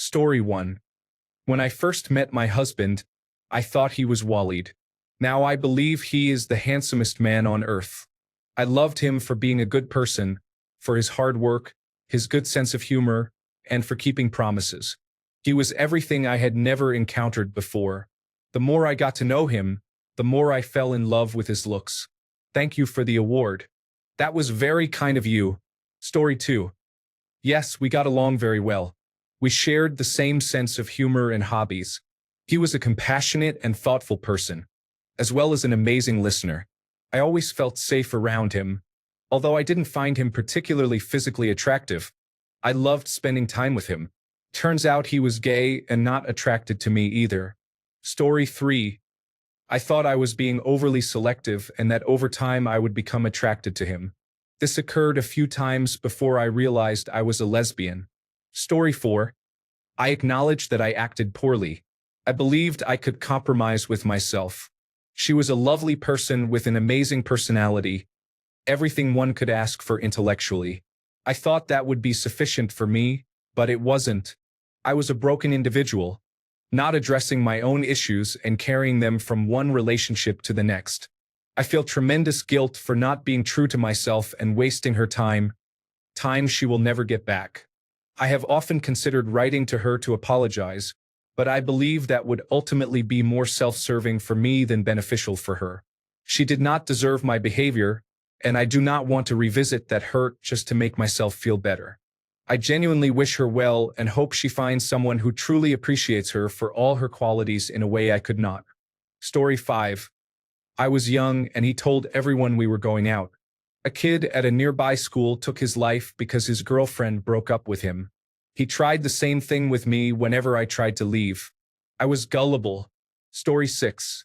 Story 1. When I first met my husband, I thought he was Waleed. Now I believe he is the handsomest man on earth. I loved him for being a good person, for his hard work, his good sense of humor, and for keeping promises. He was everything I had never encountered before. The more I got to know him, the more I fell in love with his looks. Thank you for the award. That was very kind of you. Story 2. Yes, we got along very well. We shared the same sense of humor and hobbies. He was a compassionate and thoughtful person, as well as an amazing listener. I always felt safe around him. Although I didn't find him particularly physically attractive, I loved spending time with him. Turns out he was gay and not attracted to me either. Story 3. I thought I was being overly selective and that over time I would become attracted to him. This occurred a few times before I realized I was a lesbian. Story 4. I acknowledged that I acted poorly. I believed I could compromise with myself. She was a lovely person with an amazing personality, everything one could ask for intellectually. I thought that would be sufficient for me, but it wasn't. I was a broken individual, not addressing my own issues and carrying them from one relationship to the next. I feel tremendous guilt for not being true to myself and wasting her time she will never get back. I have often considered writing to her to apologize, but I believe that would ultimately be more self-serving for me than beneficial for her. She did not deserve my behavior, and I do not want to revisit that hurt just to make myself feel better. I genuinely wish her well and hope she finds someone who truly appreciates her for all her qualities in a way I could not. Story 5. I was young and he told everyone we were going out. A kid at a nearby school took his life because his girlfriend broke up with him. He tried the same thing with me whenever I tried to leave. I was gullible. Story 6.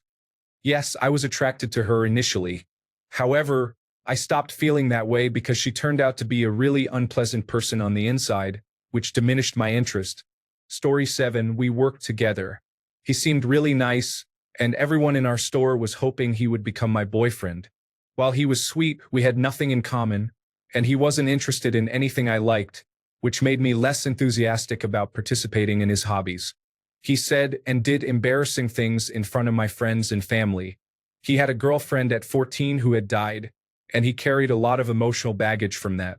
Yes, I was attracted to her initially. However, I stopped feeling that way because she turned out to be a really unpleasant person on the inside, which diminished my interest. Story 7. We worked together. He seemed really nice, and everyone in our store was hoping he would become my boyfriend. While he was sweet, we had nothing in common, and he wasn't interested in anything I liked, which made me less enthusiastic about participating in his hobbies. He said and did embarrassing things in front of my friends and family. He had a girlfriend at 14 who had died, and he carried a lot of emotional baggage from that.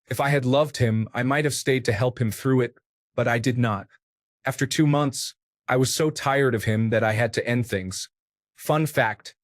If I had loved him, I might have stayed to help him through it, but I did not. After 2 months, I was so tired of him that I had to end things. Fun fact.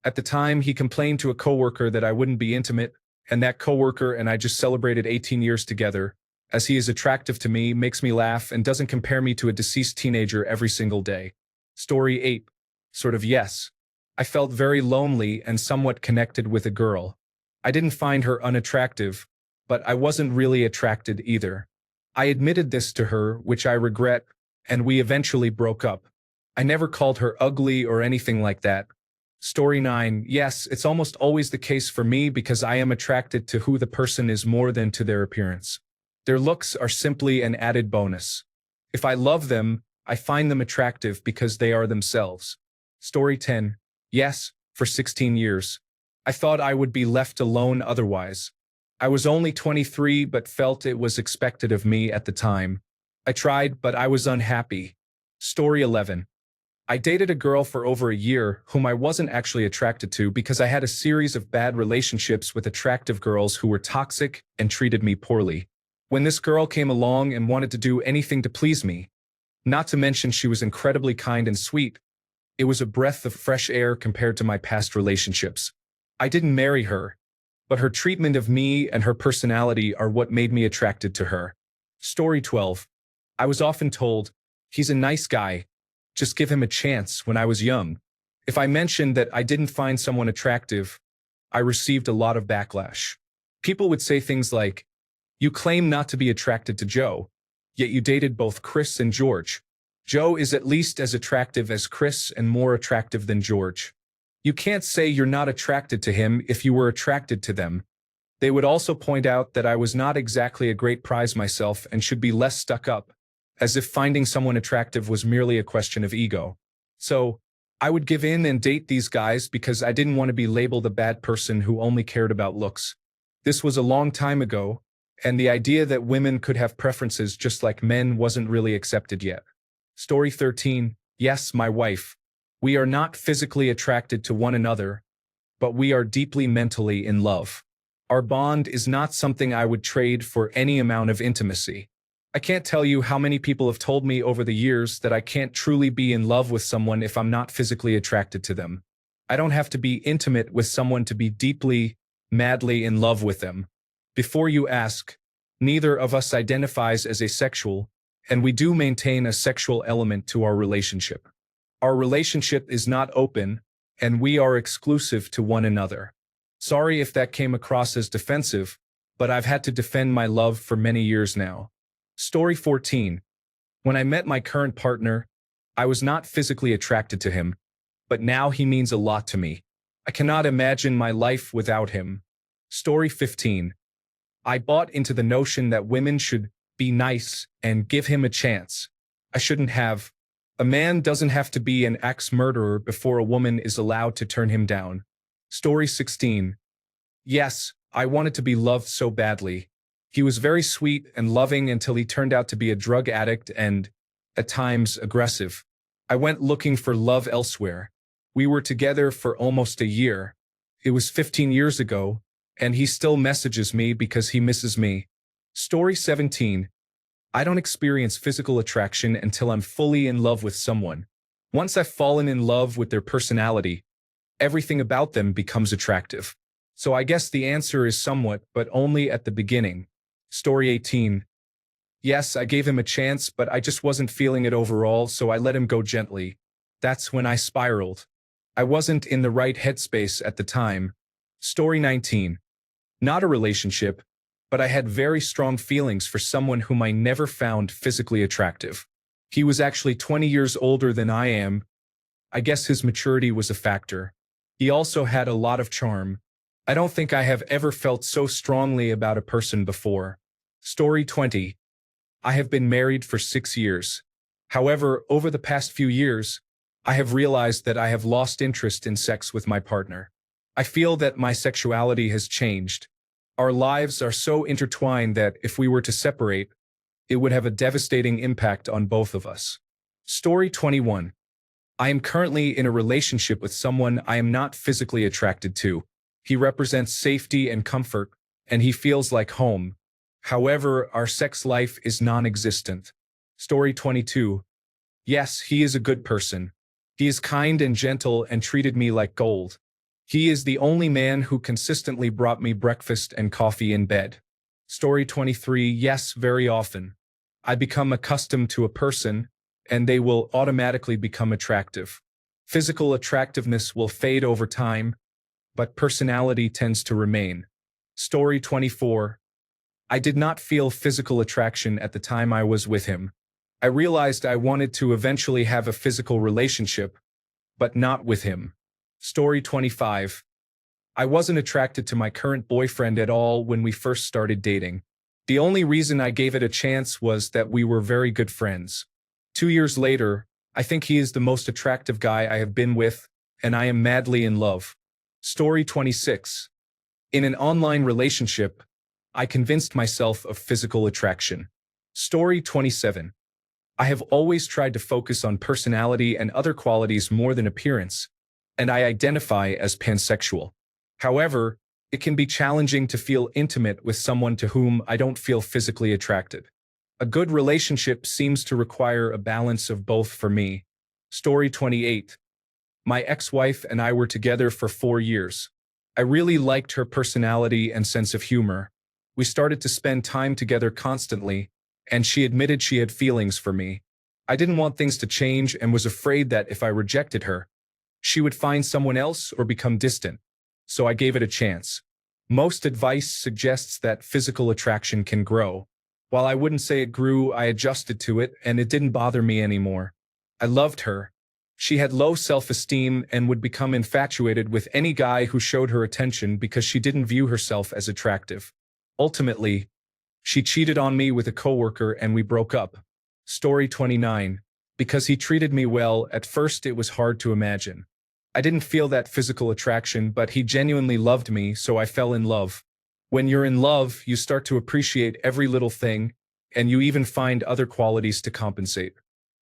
At the time, he complained to a coworker that I wouldn't be intimate, and that coworker and I just celebrated 18 years together, as he is attractive to me, makes me laugh, and doesn't compare me to a deceased teenager every single day. Story 8. Sort of yes. I felt very lonely and somewhat connected with a girl. I didn't find her unattractive, but I wasn't really attracted either. I admitted this to her, which I regret, and we eventually broke up. I never called her ugly or anything like that. Story 9. Yes, it's almost always the case for me because I am attracted to who the person is more than to their appearance. Their looks are simply an added bonus. If I love them, I find them attractive because they are themselves. Story 10. Yes, for 16 years. I thought I would be left alone otherwise. I was only 23 but felt it was expected of me at the time. I tried, but I was unhappy. Story 11. I dated a girl for over a year whom I wasn't actually attracted to because I had a series of bad relationships with attractive girls who were toxic and treated me poorly. When this girl came along and wanted to do anything to please me, not to mention she was incredibly kind and sweet, it was a breath of fresh air compared to my past relationships. I didn't marry her, but her treatment of me and her personality are what made me attracted to her. Story 12. I was often told, he's a nice guy, just give him a chance when I was young. If I mentioned that I didn't find someone attractive, I received a lot of backlash. People would say things like, you claim not to be attracted to Joe, yet you dated both Chris and George. Joe is at least as attractive as Chris and more attractive than George. You can't say you're not attracted to him if you were attracted to them. They would also point out that I was not exactly a great prize myself and should be less stuck up, as if finding someone attractive was merely a question of ego. So, I would give in and date these guys because I didn't want to be labeled a bad person who only cared about looks. This was a long time ago, and the idea that women could have preferences just like men wasn't really accepted yet. Story 13. Yes, my wife. We are not physically attracted to one another, but we are deeply mentally in love. Our bond is not something I would trade for any amount of intimacy. I can't tell you how many people have told me over the years that I can't truly be in love with someone if I'm not physically attracted to them. I don't have to be intimate with someone to be deeply, madly in love with them. Before you ask, neither of us identifies as asexual, and we do maintain a sexual element to our relationship. Our relationship is not open, and we are exclusive to one another. Sorry if that came across as defensive, but I've had to defend my love for many years now. Story 14. When I met my current partner, I was not physically attracted to him, but now he means a lot to me. I cannot imagine my life without him. Story 15. I bought into the notion that women should be nice and give him a chance. I shouldn't have. A man doesn't have to be an ex-murderer before a woman is allowed to turn him down. Story 16. Yes, I wanted to be loved so badly. He was very sweet and loving until he turned out to be a drug addict and, at times, aggressive. I went looking for love elsewhere. We were together for almost a year. It was 15 years ago, and he still messages me because he misses me. Story 17. I don't experience physical attraction until I'm fully in love with someone. Once I've fallen in love with their personality, everything about them becomes attractive. So I guess the answer is somewhat, but only at the beginning. Story 18. Yes, I gave him a chance, but I just wasn't feeling it overall, so I let him go gently. That's when I spiraled. I wasn't in the right headspace at the time. Story 19. Not a relationship, but I had very strong feelings for someone whom I never found physically attractive. He was actually 20 years older than I am. I guess his maturity was a factor. He also had a lot of charm. I don't think I have ever felt so strongly about a person before. Story 20. I have been married for 6 years. However, over the past few years, I have realized that I have lost interest in sex with my partner. I feel that my sexuality has changed. Our lives are so intertwined that if we were to separate, it would have a devastating impact on both of us. Story 21. I am currently in a relationship with someone I am not physically attracted to. He represents safety and comfort, and he feels like home. However, our sex life is non-existent. Story 22. Yes, he is a good person. He is kind and gentle and treated me like gold. He is the only man who consistently brought me breakfast and coffee in bed. Story 23. Yes, very often. I become accustomed to a person, and they will automatically become attractive. Physical attractiveness will fade over time, but personality tends to remain. Story 24. I did not feel physical attraction at the time I was with him. I realized I wanted to eventually have a physical relationship, but not with him. Story 25. I wasn't attracted to my current boyfriend at all when we first started dating. The only reason I gave it a chance was that we were very good friends. 2 years later, I think he is the most attractive guy I have been with, and I am madly in love. Story 26. In an online relationship, I convinced myself of physical attraction. Story 27. I have always tried to focus on personality and other qualities more than appearance, and I identify as pansexual. However, it can be challenging to feel intimate with someone to whom I don't feel physically attracted. A good relationship seems to require a balance of both for me. Story 28. My ex-wife and I were together for 4 years. I really liked her personality and sense of humor. We started to spend time together constantly, and she admitted she had feelings for me. I didn't want things to change and was afraid that if I rejected her, she would find someone else or become distant. So I gave it a chance. Most advice suggests that physical attraction can grow. While I wouldn't say it grew, I adjusted to it, and it didn't bother me anymore. I loved her. She had low self-esteem and would become infatuated with any guy who showed her attention because she didn't view herself as attractive. Ultimately, she cheated on me with a coworker and we broke up. Story 29. Because he treated me well, at first it was hard to imagine. I didn't feel that physical attraction, but he genuinely loved me, so I fell in love. When you're in love, you start to appreciate every little thing, and you even find other qualities to compensate.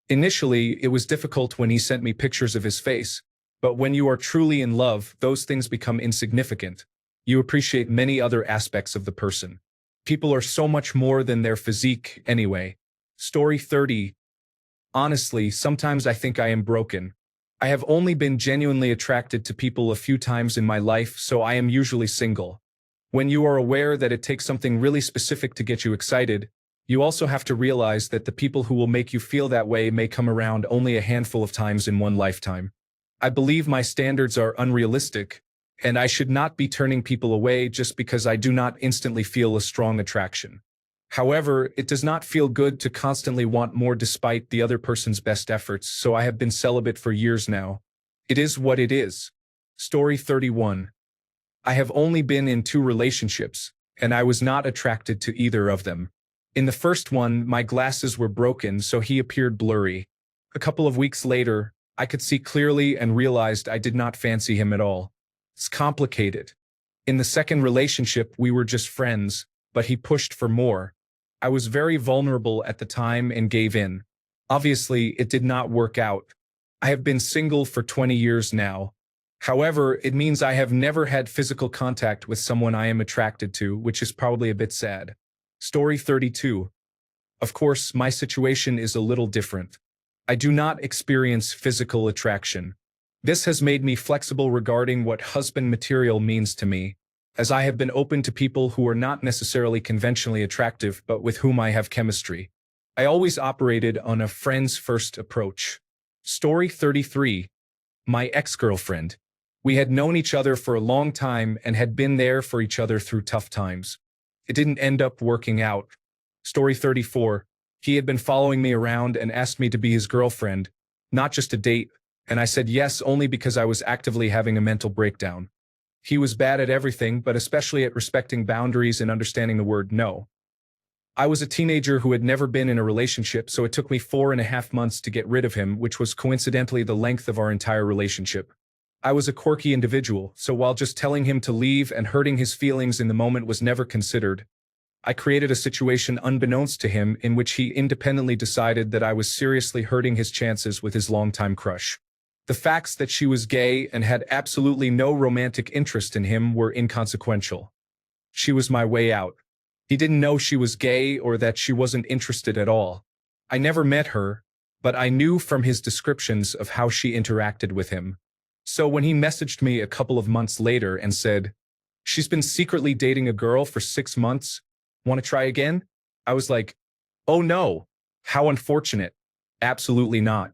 Initially, it was difficult when he sent me pictures of his face, but when you are truly in love, those things become insignificant. You appreciate many other aspects of the person. People are so much more than their physique anyway. Story 30. Honestly, sometimes I think I am broken. I have only been genuinely attracted to people a few times in my life, so I am usually single. When you are aware that it takes something really specific to get you excited, you also have to realize that the people who will make you feel that way may come around only a handful of times in one lifetime. I believe my standards are unrealistic, and I should not be turning people away just because I do not instantly feel a strong attraction. However, it does not feel good to constantly want more despite the other person's best efforts, so I have been celibate for years now. It is what it is. Story 31. I have only been in 2 relationships, and I was not attracted to either of them. In the first one, my glasses were broken, so he appeared blurry. A couple of weeks later, I could see clearly and realized I did not fancy him at all. It's complicated. In the second relationship, we were just friends, but he pushed for more. I was very vulnerable at the time and gave in. Obviously, it did not work out. I have been single for 20 years now. However, it means I have never had physical contact with someone I am attracted to, which is probably a bit sad. Story 32. Of course, my situation is a little different. I do not experience physical attraction. This has made me flexible regarding what husband material means to me, as I have been open to people who are not necessarily conventionally attractive but with whom I have chemistry. I always operated on a friends-first approach. Story 33. My ex-girlfriend. We had known each other for a long time and had been there for each other through tough times. It didn't end up working out. Story 34. He had been following me around and asked me to be his girlfriend, not just a date, and I said yes only because I was actively having a mental breakdown. He was bad at everything, but especially at respecting boundaries and understanding the word no. I was a teenager who had never been in a relationship, so it took me 4.5 months to get rid of him, which was coincidentally the length of our entire relationship. I was a quirky individual, so while just telling him to leave and hurting his feelings in the moment was never considered, I created a situation unbeknownst to him in which he independently decided that I was seriously hurting his chances with his longtime crush. The facts that she was gay and had absolutely no romantic interest in him were inconsequential. She was my way out. He didn't know she was gay or that she wasn't interested at all. I never met her, but I knew from his descriptions of how she interacted with him. So when he messaged me a couple of months later and said, "She's been secretly dating a girl for 6 months, want to try again?" I was like, oh no, how unfortunate. Absolutely not.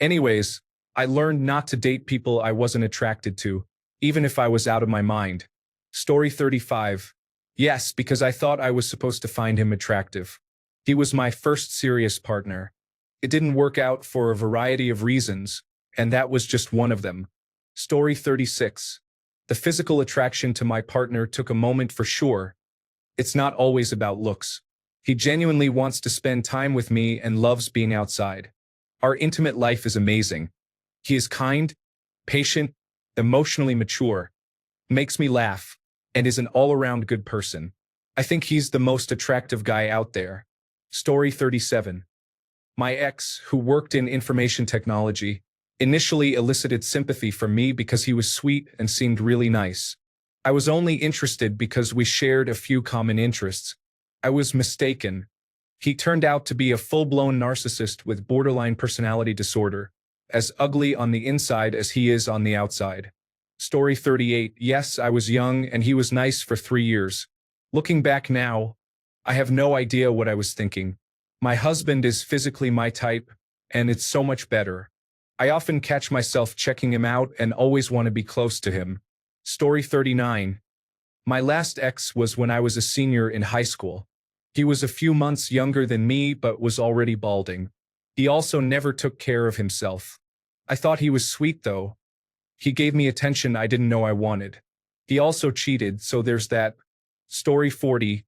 Anyways, I learned not to date people I wasn't attracted to, even if I was out of my mind. Story 35. Yes, because I thought I was supposed to find him attractive. He was my first serious partner. It didn't work out for a variety of reasons, and that was just one of them. Story 36. The physical attraction to my partner took a moment for sure. It's not always about looks. He genuinely wants to spend time with me and loves being outside. Our intimate life is amazing. He is kind, patient, emotionally mature, makes me laugh, and is an all-around good person. I think he's the most attractive guy out there. Story 37. My ex, who worked in information technology, initially elicited sympathy from me because he was sweet and seemed really nice. I was only interested because we shared a few common interests. I was mistaken. He turned out to be a full-blown narcissist with borderline personality disorder, as ugly on the inside as he is on the outside. Story 38. Yes, I was young and he was nice for 3 years. Looking back now, I have no idea what I was thinking. My husband is physically my type, and it's so much better. I often catch myself checking him out and always want to be close to him. Story 39. My last ex was when I was a senior in high school. He was a few months younger than me but was already balding. He also never took care of himself. I thought he was sweet though. He gave me attention I didn't know I wanted. He also cheated, so there's that. Story 40.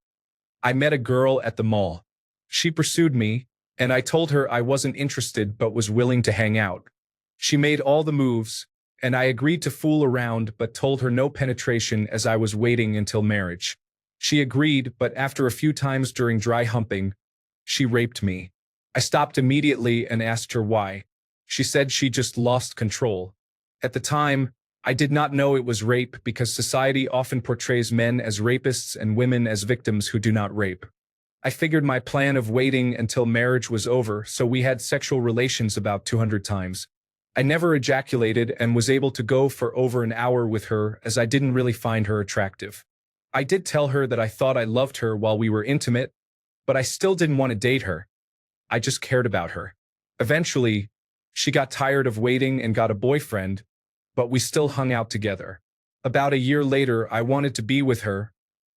I met a girl at the mall. She pursued me, and I told her I wasn't interested but was willing to hang out. She made all the moves, and I agreed to fool around but told her no penetration as I was waiting until marriage. She agreed, but after a few times during dry humping, she raped me. I stopped immediately and asked her why. She said she just lost control. At the time, I did not know it was rape because society often portrays men as rapists and women as victims who do not rape. I figured my plan of waiting until marriage was over, so we had sexual relations about 200 times. I never ejaculated and was able to go for over an hour with her as I didn't really find her attractive. I did tell her that I thought I loved her while we were intimate, but I still didn't want to date her. I just cared about her. Eventually, she got tired of waiting and got a boyfriend, but we still hung out together. About a year later, I wanted to be with her,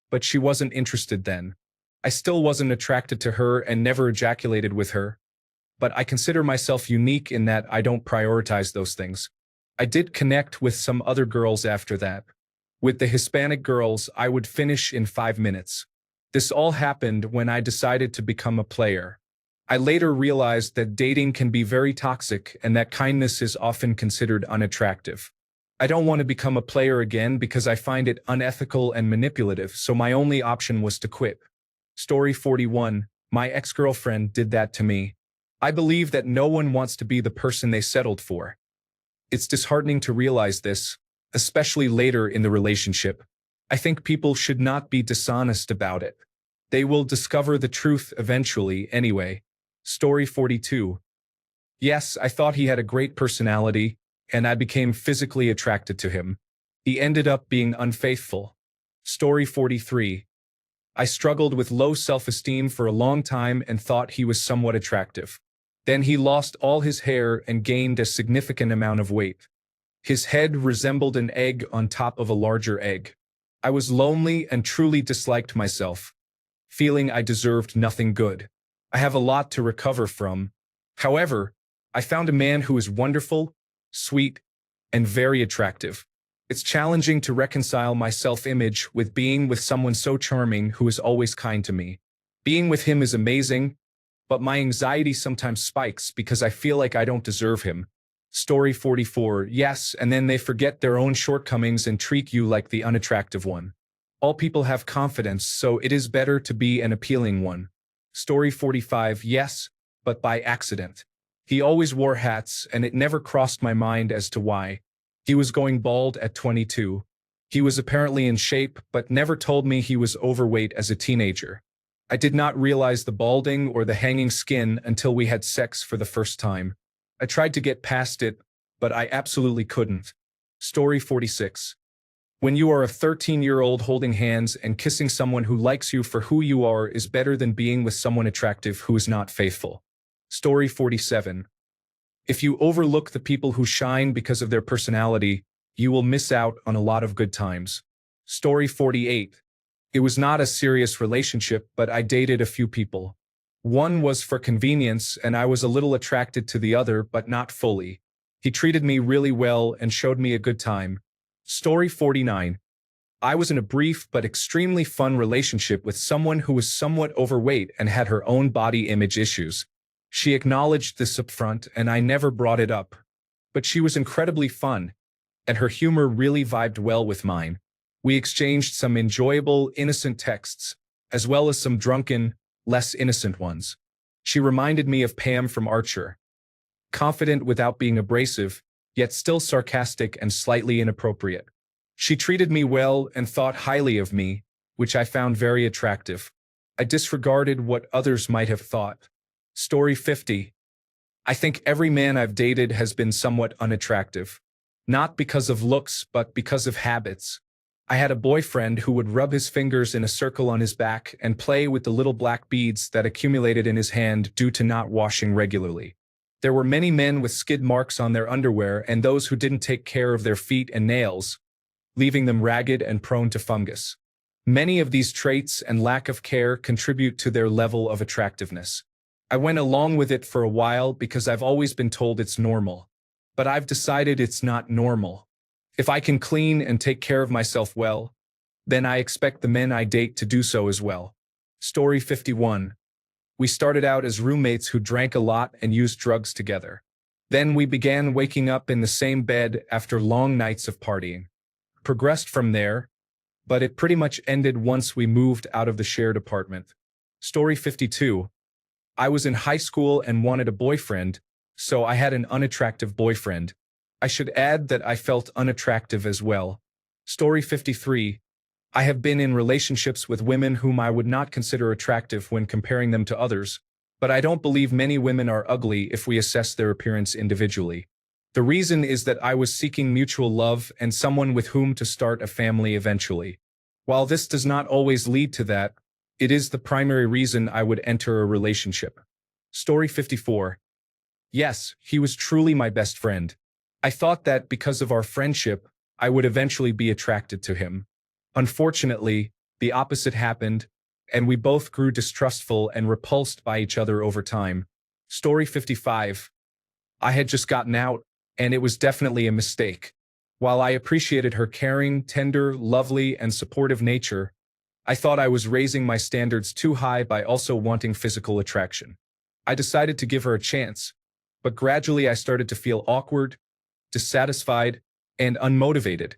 but she wasn't interested then. I still wasn't attracted to her and never ejaculated with her, but I consider myself unique in that I don't prioritize those things. I did connect with some other girls after that. With the Hispanic girls, I would finish in 5 minutes. This all happened when I decided to become a player. I later realized that dating can be very toxic and that kindness is often considered unattractive. I don't want to become a player again because I find it unethical and manipulative, so my only option was to quit. Story 41. My ex-girlfriend did that to me. I believe that no one wants to be the person they settled for. It's disheartening to realize this, especially later in the relationship. I think people should not be dishonest about it. They will discover the truth eventually anyway. Story 42. Yes, I thought he had a great personality, and I became physically attracted to him. He ended up being unfaithful. Story 43. I struggled with low self-esteem for a long time and thought he was somewhat attractive. Then he lost all his hair and gained a significant amount of weight. His head resembled an egg on top of a larger egg. I was lonely and truly disliked myself, feeling I deserved nothing good. I have a lot to recover from. However, I found a man who is wonderful, sweet, and very attractive. It's challenging to reconcile my self-image with being with someone so charming who is always kind to me. Being with him is amazing, but my anxiety sometimes spikes because I feel like I don't deserve him. Story 44. Yes, and then they forget their own shortcomings and treat you like the unattractive one. All people have confidence, so it is better to be an appealing one. Story 45. Yes, but by accident. He always wore hats, and it never crossed my mind as to why. He was going bald at 22. He was apparently in shape, but never told me he was overweight as a teenager. I did not realize the balding or the hanging skin until we had sex for the first time. I tried to get past it, but I absolutely couldn't. Story 46. When you are a 13-year-old holding hands and kissing someone who likes you for who you are is better than being with someone attractive who is not faithful. Story 47. If you overlook the people who shine because of their personality, you will miss out on a lot of good times. Story 48. It was not a serious relationship, but I dated a few people. One was for convenience, and I was a little attracted to the other, but not fully. He treated me really well and showed me a good time. Story 49. I was in a brief but extremely fun relationship with someone who was somewhat overweight and had her own body image issues. She acknowledged this upfront, and I never brought it up. But she was incredibly fun, and her humor really vibed well with mine. We exchanged some enjoyable, innocent texts, as well as some drunken, less innocent ones. She reminded me of Pam from Archer. Confident without being abrasive, yet still sarcastic and slightly inappropriate. She treated me well and thought highly of me, which I found very attractive. I disregarded what others might have thought. Story 50. I think every man I've dated has been somewhat unattractive. Not because of looks, but because of habits. I had a boyfriend who would rub his fingers in a circle on his back and play with the little black beads that accumulated in his hand due to not washing regularly. There were many men with skid marks on their underwear and those who didn't take care of their feet and nails, leaving them ragged and prone to fungus. Many of these traits and lack of care contribute to their level of attractiveness. I went along with it for a while because I've always been told it's normal. But I've decided it's not normal. If I can clean and take care of myself well, then I expect the men I date to do so as well. Story 51. We started out as roommates who drank a lot and used drugs together. Then we began waking up in the same bed after long nights of partying. Progressed from there, but it pretty much ended once we moved out of the shared apartment. Story 52. I was in high school and wanted a boyfriend, so I had an unattractive boyfriend. I should add that I felt unattractive as well. Story 53. I have been in relationships with women whom I would not consider attractive when comparing them to others, but I don't believe many women are ugly if we assess their appearance individually. The reason is that I was seeking mutual love and someone with whom to start a family eventually. While this does not always lead to that, it is the primary reason I would enter a relationship. Story 54. Yes, he was truly my best friend. I thought that because of our friendship, I would eventually be attracted to him. Unfortunately, the opposite happened, and we both grew distrustful and repulsed by each other over time. Story 55. I had just gotten out, and it was definitely a mistake. While I appreciated her caring, tender, lovely, and supportive nature, I thought I was raising my standards too high by also wanting physical attraction. I decided to give her a chance, but gradually I started to feel awkward, dissatisfied, and unmotivated,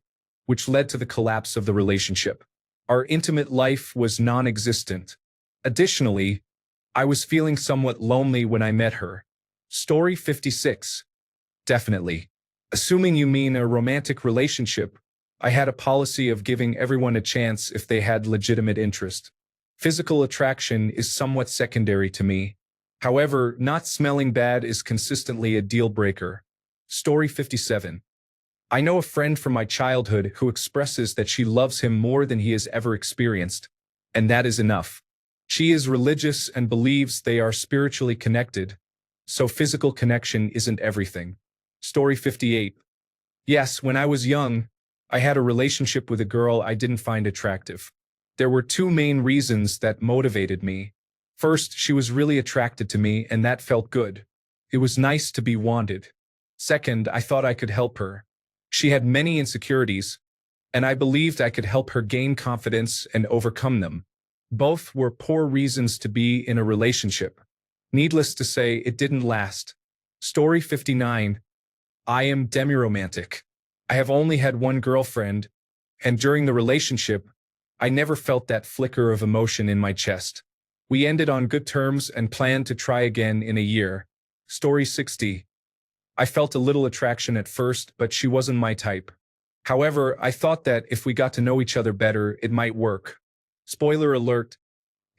which led to the collapse of the relationship. Our intimate life was non-existent. Additionally, I was feeling somewhat lonely when I met her. Story 56. Definitely. Assuming you mean a romantic relationship, I had a policy of giving everyone a chance if they had legitimate interest. Physical attraction is somewhat secondary to me. However, not smelling bad is consistently a deal breaker. Story 57. I know a friend from my childhood who expresses that she loves him more than he has ever experienced, and that is enough. She is religious and believes they are spiritually connected, so physical connection isn't everything. Story 58. Yes, when I was young, I had a relationship with a girl I didn't find attractive. There were two main reasons that motivated me. First, she was really attracted to me, and that felt good. It was nice to be wanted. Second, I thought I could help her. She had many insecurities, and I believed I could help her gain confidence and overcome them. Both were poor reasons to be in a relationship. Needless to say, it didn't last. Story 59. I am demi-romantic. I have only had one girlfriend, and during the relationship, I never felt that flicker of emotion in my chest. We ended on good terms and planned to try again in a year. Story 60. I felt a little attraction at first, but she wasn't my type. However, I thought that if we got to know each other better, it might work. Spoiler alert,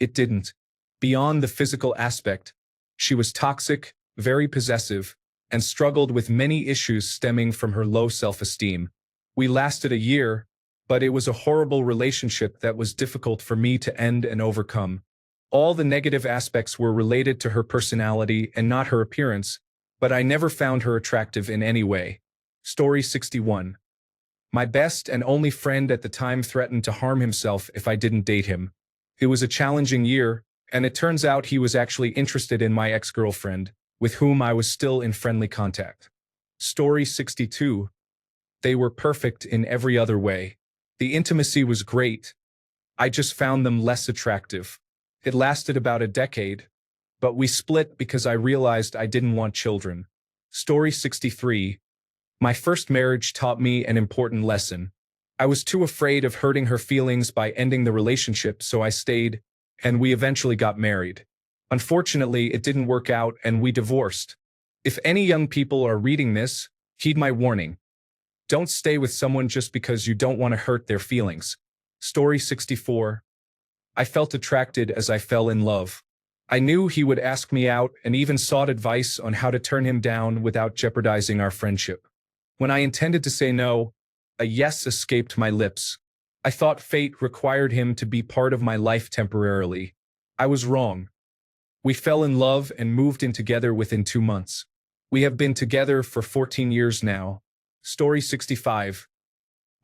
it didn't. Beyond the physical aspect, she was toxic, very possessive, and struggled with many issues stemming from her low self-esteem. We lasted a year, but it was a horrible relationship that was difficult for me to end and overcome. All the negative aspects were related to her personality and not her appearance, but I never found her attractive in any way. Story 61. My best and only friend at the time threatened to harm himself if I didn't date him. It was a challenging year, and it turns out he was actually interested in my ex-girlfriend, with whom I was still in friendly contact. Story 62. They were perfect in every other way. The intimacy was great. I just found them less attractive. It lasted about a decade, but we split because I realized I didn't want children. Story 63. My first marriage taught me an important lesson. I was too afraid of hurting her feelings by ending the relationship, so I stayed, and we eventually got married. Unfortunately, it didn't work out and we divorced. If any young people are reading this, heed my warning. Don't stay with someone just because you don't want to hurt their feelings. Story 64. I felt attracted as I fell in love. I knew he would ask me out and even sought advice on how to turn him down without jeopardizing our friendship. When I intended to say no, a yes escaped my lips. I thought fate required him to be part of my life temporarily. I was wrong. We fell in love and moved in together within 2 months. We have been together for 14 years now. Story 65.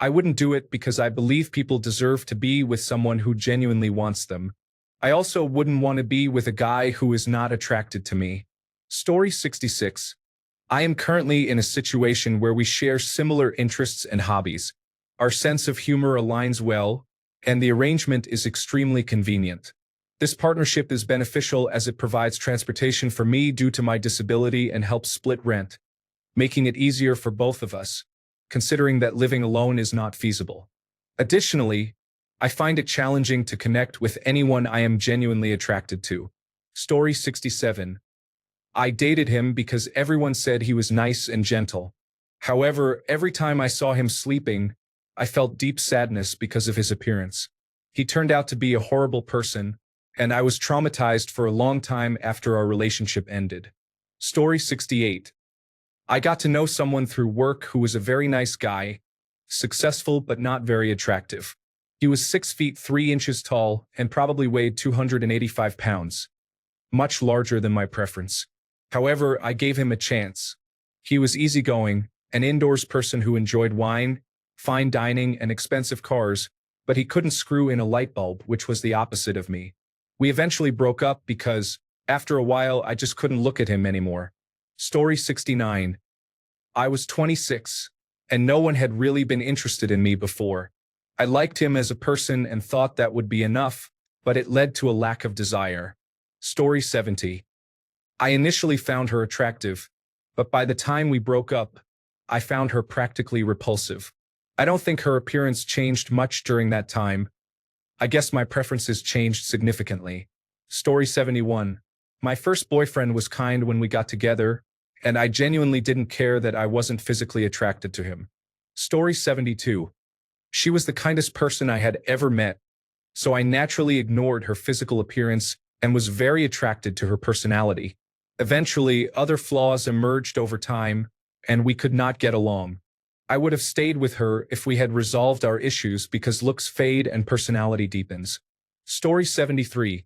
I wouldn't do it because I believe people deserve to be with someone who genuinely wants them. I also wouldn't want to be with a guy who is not attracted to me. Story 66. I am currently in a situation where we share similar interests and hobbies. Our sense of humor aligns well, and the arrangement is extremely convenient. This partnership is beneficial as it provides transportation for me due to my disability and helps split rent, making it easier for both of us, considering that living alone is not feasible. Additionally, I find it challenging to connect with anyone I am genuinely attracted to. Story 67. I dated him because everyone said he was nice and gentle. However, every time I saw him sleeping, I felt deep sadness because of his appearance. He turned out to be a horrible person, and I was traumatized for a long time after our relationship ended. Story 68. I got to know someone through work who was a very nice guy, successful but not very attractive. He was 6 feet 3 inches tall and probably weighed 285 pounds, much larger than my preference. However, I gave him a chance. He was easygoing, an indoors person who enjoyed wine, fine dining, and expensive cars, but he couldn't screw in a light bulb, which was the opposite of me. We eventually broke up because, after a while, I just couldn't look at him anymore. Story 69. I was 26, and no one had really been interested in me before. I liked him as a person and thought that would be enough, but it led to a lack of desire. Story 70. I initially found her attractive, but by the time we broke up, I found her practically repulsive. I don't think her appearance changed much during that time. I guess my preferences changed significantly. Story 71. My first boyfriend was kind when we got together, and I genuinely didn't care that I wasn't physically attracted to him. Story 72. She was the kindest person I had ever met, so I naturally ignored her physical appearance and was very attracted to her personality. Eventually, other flaws emerged over time, and we could not get along. I would have stayed with her if we had resolved our issues because looks fade and personality deepens. Story 73.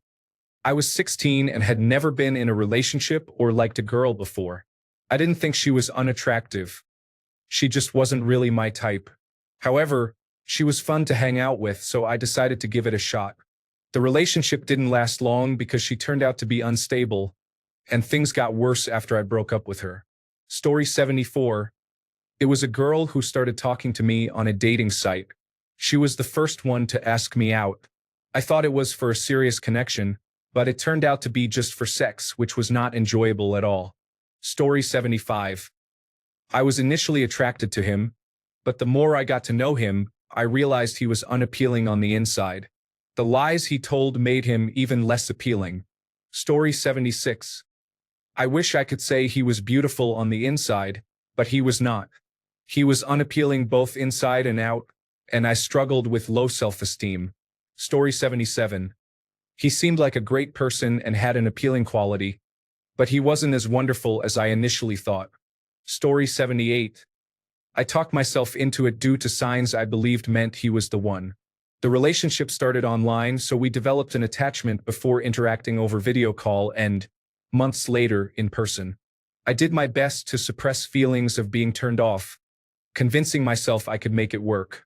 I was 16 and had never been in a relationship or liked a girl before. I didn't think she was unattractive. She just wasn't really my type. However, she was fun to hang out with, so I decided to give it a shot. The relationship didn't last long because she turned out to be unstable, and things got worse after I broke up with her. Story 74. It was a girl who started talking to me on a dating site. She was the first one to ask me out. I thought it was for a serious connection, but it turned out to be just for sex, which was not enjoyable at all. Story 75. I was initially attracted to him, but the more I got to know him, I realized he was unappealing on the inside. The lies he told made him even less appealing. Story 76. I wish I could say he was beautiful on the inside, but he was not. He was unappealing both inside and out, and I struggled with low self-esteem. Story 77. He seemed like a great person and had an appealing quality, but he wasn't as wonderful as I initially thought. Story 78. I talked myself into it due to signs I believed meant he was the one. The relationship started online, so we developed an attachment before interacting over video call and, months later, in person. I did my best to suppress feelings of being turned off, convincing myself I could make it work.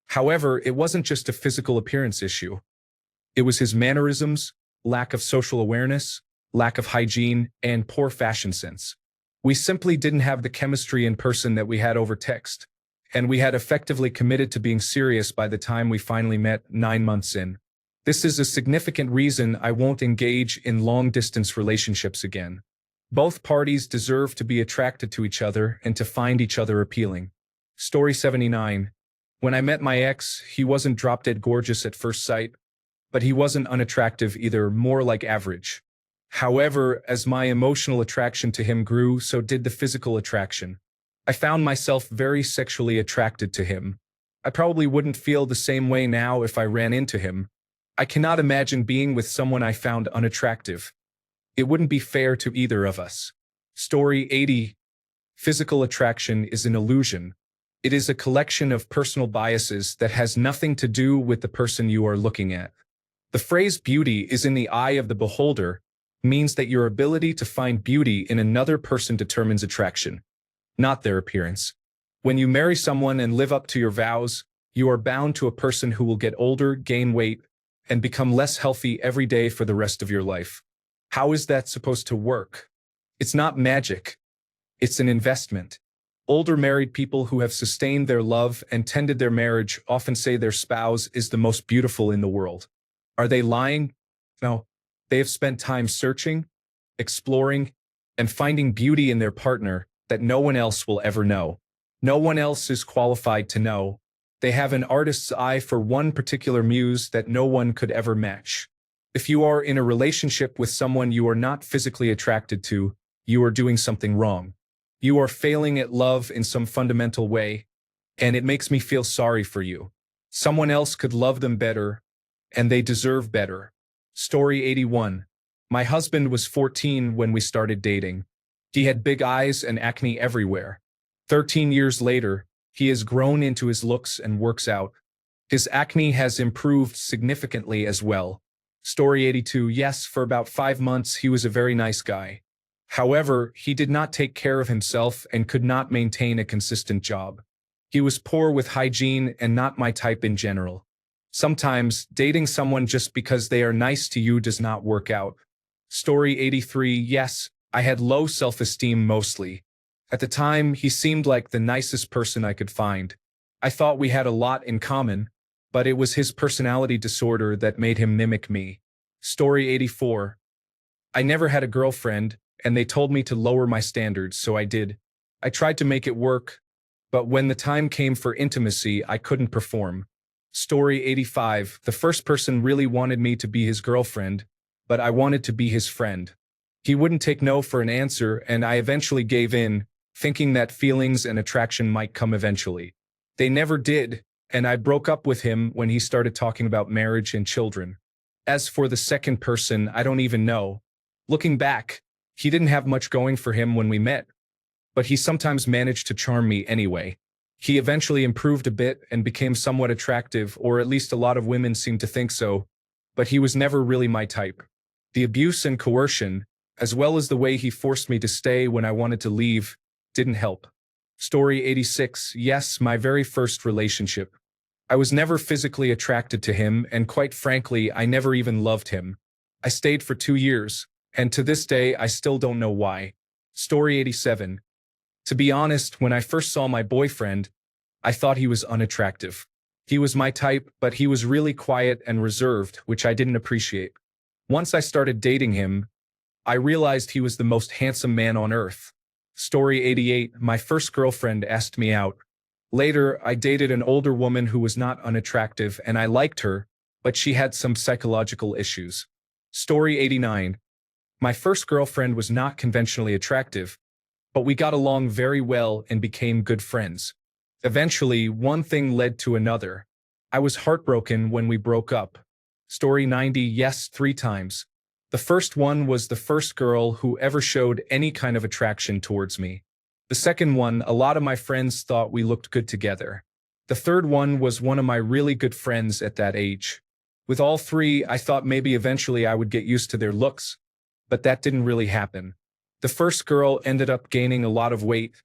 However, it wasn't just a physical appearance issue. It was his mannerisms, lack of social awareness, lack of hygiene, and poor fashion sense. We simply didn't have the chemistry in person that we had over text, and we had effectively committed to being serious by the time we finally met 9 months in. This is a significant reason I won't engage in long-distance relationships again. Both parties deserve to be attracted to each other and to find each other appealing. Story 79. When I met my ex, he wasn't drop-dead gorgeous at first sight, but he wasn't unattractive either, more like average. However, as my emotional attraction to him grew, so did the physical attraction. I found myself very sexually attracted to him. I probably wouldn't feel the same way now if I ran into him. I cannot imagine being with someone I found unattractive. It wouldn't be fair to either of us. Story 80. Physical attraction is an illusion. It is a collection of personal biases that has nothing to do with the person you are looking at. The phrase beauty is in the eye of the beholder means that your ability to find beauty in another person determines attraction, not their appearance. When you marry someone and live up to your vows, you are bound to a person who will get older, gain weight, and become less healthy every day for the rest of your life. How is that supposed to work? It's not magic. It's an investment. Older married people who have sustained their love and tended their marriage often say their spouse is the most beautiful in the world. Are they lying? No. They have spent time searching, exploring, and finding beauty in their partner that no one else will ever know. No one else is qualified to know, They have an artist's eye for one particular muse that no one could ever match. If you are in a relationship with someone you are not physically attracted to, you are doing something wrong. You are failing at love in some fundamental way, and it makes me feel sorry for you. Someone else could love them better, and they deserve better. Story 81. My husband was 14 when we started dating. He had big eyes and acne everywhere. 13 years later, he has grown into his looks and works out. His acne has improved significantly as well. Story 82. Yes, for about 5 months he was a very nice guy. However, he did not take care of himself and could not maintain a consistent job. He was poor with hygiene and not my type in general. Sometimes, dating someone just because they are nice to you does not work out. Story 83. Yes, I had low self-esteem mostly. At the time, he seemed like the nicest person I could find. I thought we had a lot in common, but it was his personality disorder that made him mimic me. Story 84. I never had a girlfriend, and they told me to lower my standards, so I did. I tried to make it work, but when the time came for intimacy, I couldn't perform. Story 85. The first person really wanted me to be his girlfriend, but I wanted to be his friend. He wouldn't take no for an answer, and I eventually gave in, thinking that feelings and attraction might come eventually. They never did, and I broke up with him when he started talking about marriage and children. As for the second person, I don't even know. Looking back, he didn't have much going for him when we met, but he sometimes managed to charm me anyway. He eventually improved a bit and became somewhat attractive, or at least a lot of women seemed to think so, but he was never really my type. The abuse and coercion, as well as the way he forced me to stay when I wanted to leave, didn't help. Story 86. Yes, my very first relationship. I was never physically attracted to him, and quite frankly, I never even loved him. I stayed for 2 years, and to this day, I still don't know why. Story 87. To be honest, when I first saw my boyfriend, I thought he was unattractive. He was my type, but he was really quiet and reserved, which I didn't appreciate. Once I started dating him, I realized he was the most handsome man on earth. Story 88. My first girlfriend asked me out. Later, I dated an older woman who was not unattractive, and I liked her, but she had some psychological issues. Story 89. My first girlfriend was not conventionally attractive, but we got along very well and became good friends. Eventually, one thing led to another. I was heartbroken when we broke up. Story 90. Yes, 3 times. The first one was the first girl who ever showed any kind of attraction towards me. The second one, a lot of my friends thought we looked good together. The third one was one of my really good friends at that age. With all 3, I thought maybe eventually I would get used to their looks, but that didn't really happen. The first girl ended up gaining a lot of weight,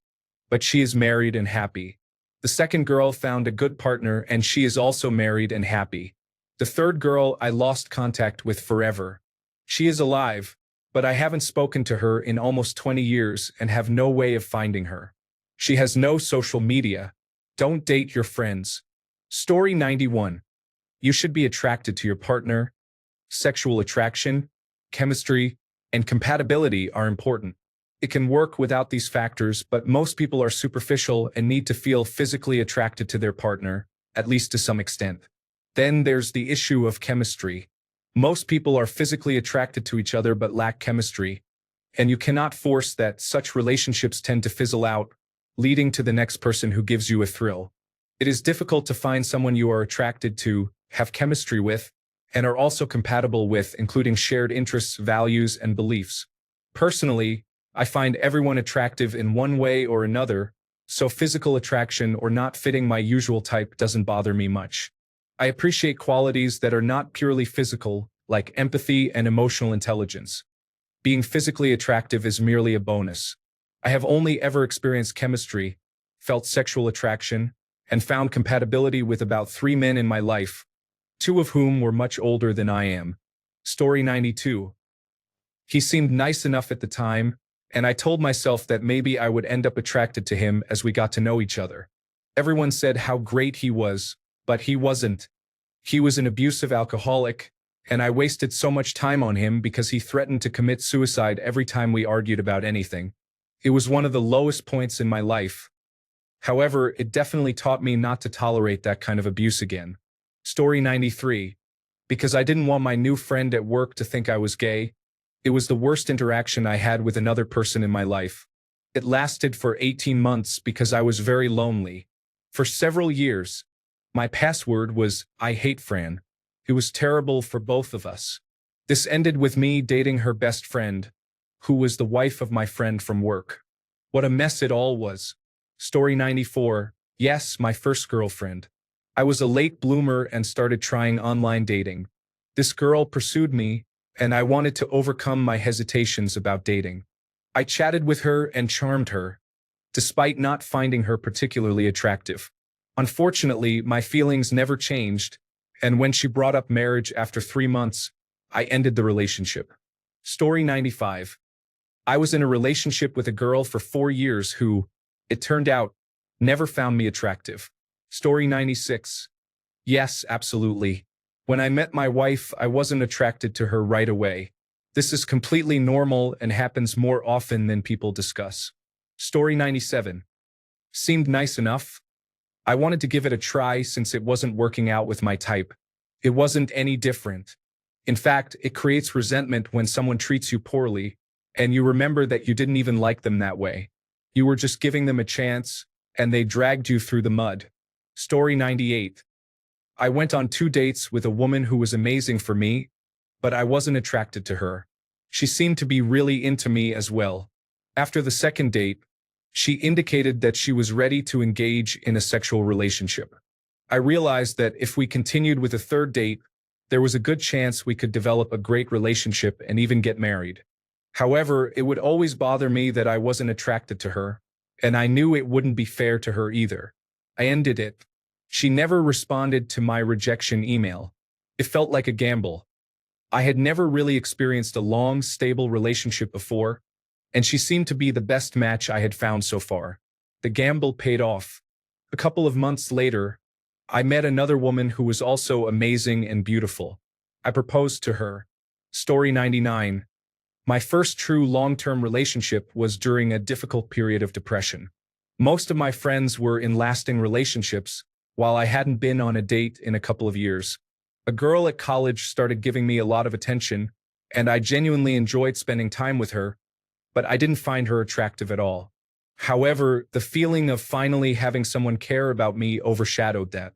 but she is married and happy. The second girl found a good partner and she is also married and happy. The third girl I lost contact with forever. She is alive, but I haven't spoken to her in almost 20 years and have no way of finding her. She has no social media. Don't date your friends. Story 91. You should be attracted to your partner. Sexual attraction, chemistry, and compatibility are important. It can work without these factors, but most people are superficial and need to feel physically attracted to their partner, at least to some extent. Then there's the issue of chemistry. Most people are physically attracted to each other but lack chemistry, and you cannot force that. Such relationships tend to fizzle out, leading to the next person who gives you a thrill. It is difficult to find someone you are attracted to, have chemistry with, and are also compatible with, including shared interests, values, and beliefs. Personally, I find everyone attractive in one way or another, so physical attraction or not fitting my usual type doesn't bother me much. I appreciate qualities that are not purely physical, like empathy and emotional intelligence. Being physically attractive is merely a bonus. I have only ever experienced chemistry, felt sexual attraction, and found compatibility with about 3 men in my life, 2 of whom were much older than I am. Story 92. He seemed nice enough at the time, and I told myself that maybe I would end up attracted to him as we got to know each other. Everyone said how great he was, but he wasn't. He was an abusive alcoholic, and I wasted so much time on him because he threatened to commit suicide every time we argued about anything. It was one of the lowest points in my life. However, it definitely taught me not to tolerate that kind of abuse again. Story 93. Because I didn't want my new friend at work to think I was gay, it was the worst interaction I had with another person in my life. It lasted for 18 months because I was very lonely. For several years, my password was "I hate Fran." It was terrible for both of us. This ended with me dating her best friend, who was the wife of my friend from work. What a mess it all was. Story 94. Yes, my first girlfriend. I was a late bloomer and started trying online dating. This girl pursued me, and I wanted to overcome my hesitations about dating. I chatted with her and charmed her, despite not finding her particularly attractive. Unfortunately, my feelings never changed, and when she brought up marriage after 3 months, I ended the relationship. Story 95. I was in a relationship with a girl for 4 years who, it turned out, never found me attractive. Story 96. Yes, absolutely. When I met my wife, I wasn't attracted to her right away. This is completely normal and happens more often than people discuss. Story 97. Seemed nice enough. I wanted to give it a try since it wasn't working out with my type. It wasn't any different. In fact, it creates resentment when someone treats you poorly, and you remember that you didn't even like them that way. You were just giving them a chance, and they dragged you through the mud. Story 98. I went on 2 dates with a woman who was amazing for me, but I wasn't attracted to her. She seemed to be really into me as well. After the second date, she indicated that she was ready to engage in a sexual relationship. I realized that if we continued with a third date, there was a good chance we could develop a great relationship and even get married. However, it would always bother me that I wasn't attracted to her, and I knew it wouldn't be fair to her either. I ended it. She never responded to my rejection email. It felt like a gamble. I had never really experienced a long, stable relationship before, and she seemed to be the best match I had found so far. The gamble paid off. A couple of months later, I met another woman who was also amazing and beautiful. I proposed to her. Story 99. My first true long-term relationship was during a difficult period of depression. Most of my friends were in lasting relationships, while I hadn't been on a date in a couple of years. A girl at college started giving me a lot of attention, and I genuinely enjoyed spending time with her, but I didn't find her attractive at all. However, the feeling of finally having someone care about me overshadowed that.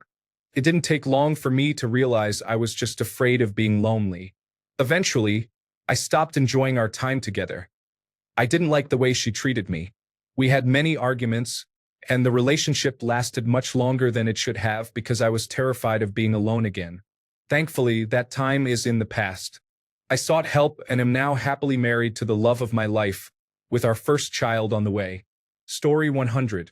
It didn't take long for me to realize I was just afraid of being lonely. Eventually, I stopped enjoying our time together. I didn't like the way she treated me. We had many arguments, and the relationship lasted much longer than it should have because I was terrified of being alone again. Thankfully, that time is in the past. I sought help and am now happily married to the love of my life, with our first child on the way. Story 100.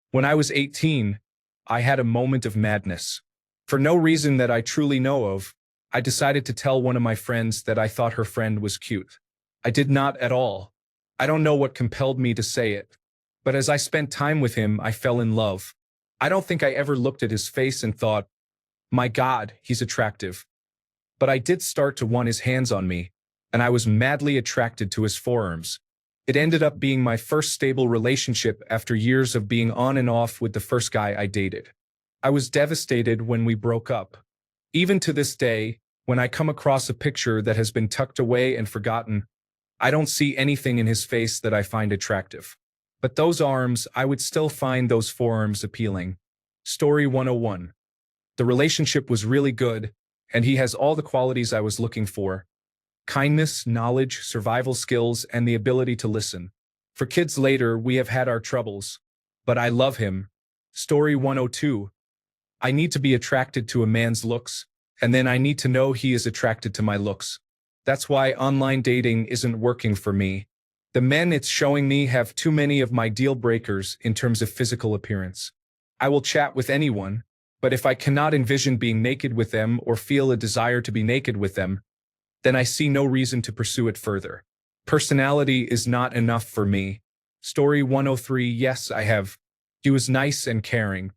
When I was 18, I had a moment of madness. For no reason that I truly know of, I decided to tell one of my friends that I thought her friend was cute. I did not at all. I don't know what compelled me to say it. But as I spent time with him, I fell in love. I don't think I ever looked at his face and thought, my God, he's attractive. But I did start to want his hands on me, and I was madly attracted to his forearms. It ended up being my first stable relationship after years of being on and off with the first guy I dated. I was devastated when we broke up. Even to this day, when I come across a picture that has been tucked away and forgotten, I don't see anything in his face that I find attractive. But those arms, I would still find those forearms appealing. Story 101. The relationship was really good, and he has all the qualities I was looking for. Kindness, knowledge, survival skills, and the ability to listen. For kids later, we have had our troubles. But I love him. Story 102. I need to be attracted to a man's looks, and then I need to know he is attracted to my looks. That's why online dating isn't working for me. The men it's showing me have too many of my deal breakers in terms of physical appearance. I will chat with anyone, but if I cannot envision being naked with them or feel a desire to be naked with them, then I see no reason to pursue it further. Personality is not enough for me. Story 103. Yes, I have. He was nice and caring.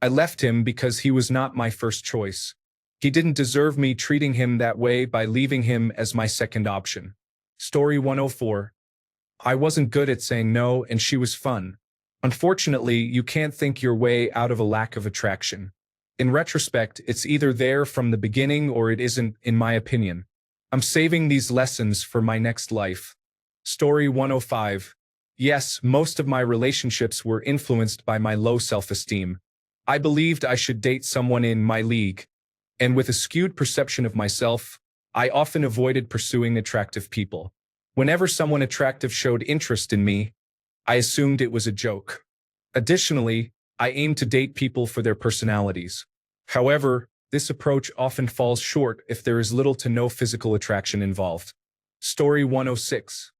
I left him because he was not my first choice. He didn't deserve me treating him that way by leaving him as my second option. Story 104. I wasn't good at saying no, and she was fun. Unfortunately, you can't think your way out of a lack of attraction. In retrospect, it's either there from the beginning or it isn't, in my opinion. I'm saving these lessons for my next life. Story 105. Yes, most of my relationships were influenced by my low self-esteem. I believed I should date someone in my league. And with a skewed perception of myself, I often avoided pursuing attractive people. Whenever someone attractive showed interest in me, I assumed it was a joke. Additionally, I aimed to date people for their personalities. However, this approach often falls short if there is little to no physical attraction involved. Story 106.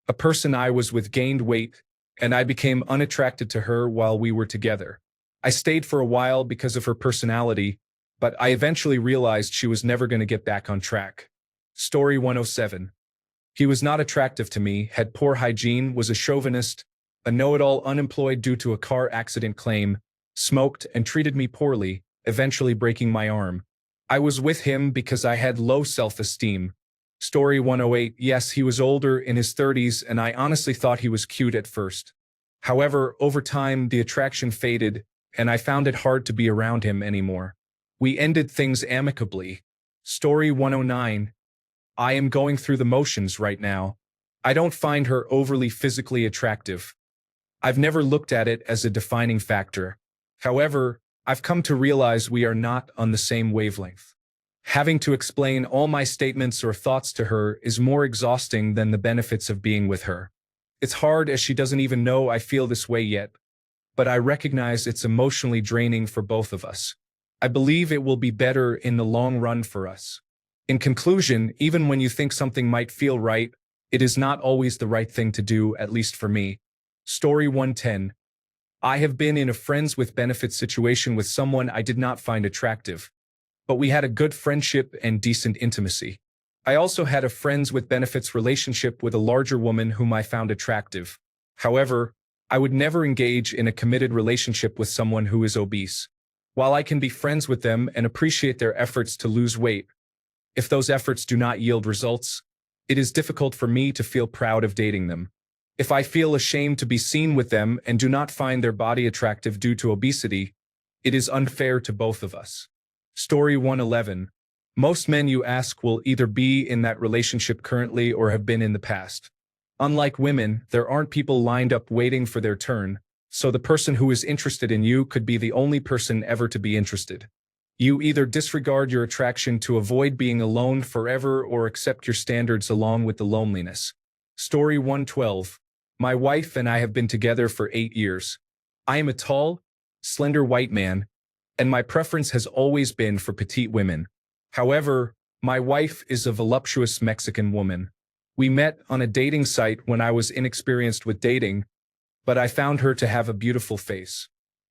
A person I was with gained weight, and I became unattracted to her while we were together. I stayed for a while because of her personality, but I eventually realized she was never going to get back on track. Story 107. He was not attractive to me, had poor hygiene, was a chauvinist, a know-it-all, unemployed due to a car accident claim, smoked, and treated me poorly, eventually breaking my arm. I was with him because I had low self-esteem. Story 108. Yes, he was older, in his 30s, and I honestly thought he was cute at first. However, over time, the attraction faded, and I found it hard to be around him anymore. We ended things amicably. Story 109. I am going through the motions right now. I don't find her overly physically attractive. I've never looked at it as a defining factor. However, I've come to realize we are not on the same wavelength. Having to explain all my statements or thoughts to her is more exhausting than the benefits of being with her. It's hard as she doesn't even know I feel this way yet, but I recognize it's emotionally draining for both of us. I believe it will be better in the long run for us. In conclusion, even when you think something might feel right, it is not always the right thing to do, at least for me. Story 110. I have been in a friends with benefits situation with someone I did not find attractive, but we had a good friendship and decent intimacy. I also had a friends with benefits relationship with a larger woman whom I found attractive. However, I would never engage in a committed relationship with someone who is obese. While I can be friends with them and appreciate their efforts to lose weight, if those efforts do not yield results, it is difficult for me to feel proud of dating them. If I feel ashamed to be seen with them and do not find their body attractive due to obesity, it is unfair to both of us. Story 111. Most men you ask will either be in that relationship currently or have been in the past. Unlike women, there aren't people lined up waiting for their turn, so the person who is interested in you could be the only person ever to be interested. You either disregard your attraction to avoid being alone forever or accept your standards along with the loneliness. Story 112. My wife and I have been together for 8 years. I am a tall, slender white man, and my preference has always been for petite women. However, my wife is a voluptuous Mexican woman. We met on a dating site when I was inexperienced with dating, but I found her to have a beautiful face.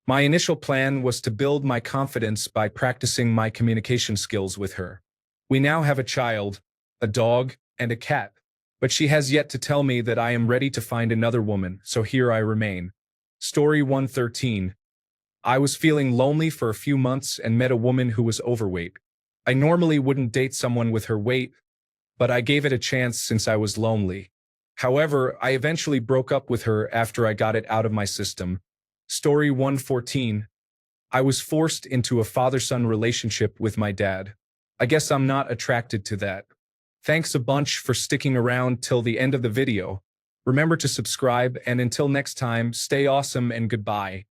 My initial plan was to build my confidence by practicing my communication skills with her. We now have a child, a dog, and a cat, but she has yet to tell me that I am ready to find another woman, so here I remain. Story 113. I was feeling lonely for a few months and met a woman who was overweight. I normally wouldn't date someone with her weight, but I gave it a chance since I was lonely. However, I eventually broke up with her after I got it out of my system. Story 114. I was forced into a father-son relationship with my dad. I guess I'm not attracted to that. Thanks a bunch for sticking around till the end of the video. Remember to subscribe, and until next time, stay awesome and goodbye.